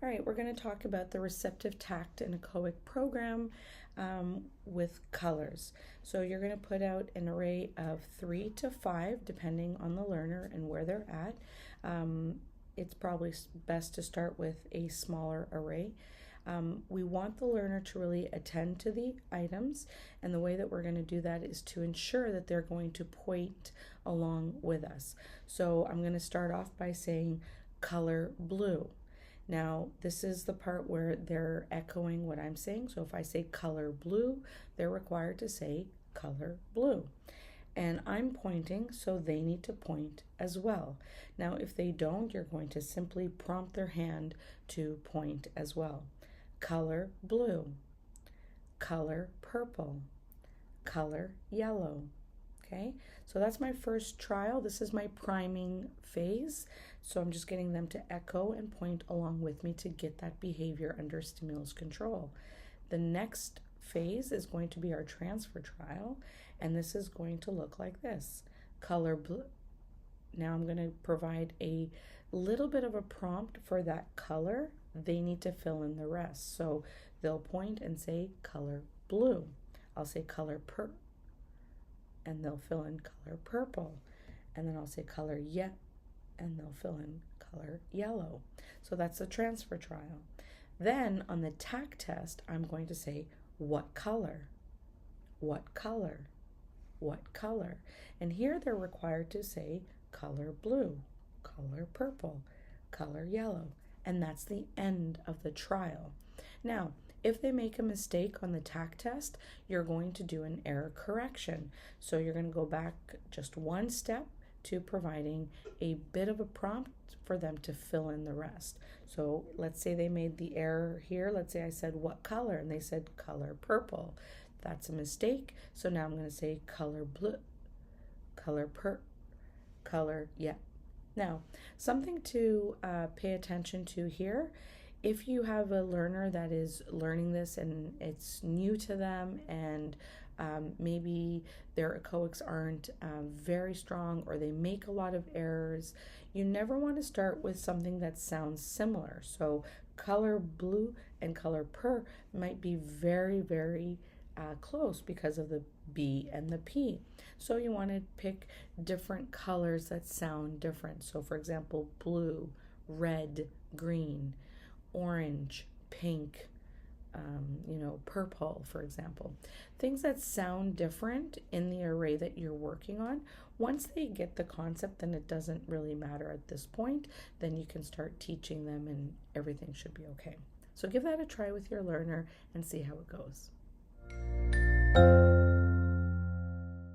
All right, we're going to talk about the receptive tact and echoic program with colors. So you're going to put out an array of 3 to 5 depending on the learner and where they're at. It's probably best to start with a smaller array. We want the learner to really attend to the items, and the way that we're going to do that is to ensure that they're going to point along with us. So I'm going to start off by saying color blue. Now, this is the part where they're echoing what I'm saying. So if I say color blue, they're required to say color blue. And I'm pointing, so they need to point as well. Now, if they don't, you're going to simply prompt their hand to point as well. Color blue, color purple, color yellow. Okay, so that's my first trial. This is my priming phase. So I'm just getting them to echo and point along with me to get that behavior under stimulus control. The next phase is going to be our transfer trial, and this is going to look like this. Color blue. Now I'm going to provide a little bit of a prompt for that color. They need to fill in the rest. So they'll point and say color blue. I'll say color purple, and they'll fill in color purple. And then I'll say color and they'll fill in color yellow. So that's the transfer trial. Then on the tact test, I'm going to say what color, what color, what color. And here they're required to say color blue, color purple, color yellow. And that's the end of the trial. Now, if they make a mistake on the tact test, you're going to do an error correction. So you're going to go back just one step to providing a bit of a prompt for them to fill in the rest. So let's say they made the error here. Let's say I said what color, and they said color purple. That's a mistake. So now I'm going to say color blue, color yeah. Now, something to pay attention to here. If you have a learner that is learning this and it's new to them, and maybe their echoics aren't very strong, or they make a lot of errors, you never want to start with something that sounds similar. So color blue and color purr might be very, very close because of the B and the P. So you want to pick different colors that sound different. So for example, blue, red, green, orange, pink, purple, for example. Things that sound different in the array that you're working on. Once they get the concept, then it doesn't really matter at this point. Then you can start teaching them and everything should be okay. So give that a try with your learner and see how it goes.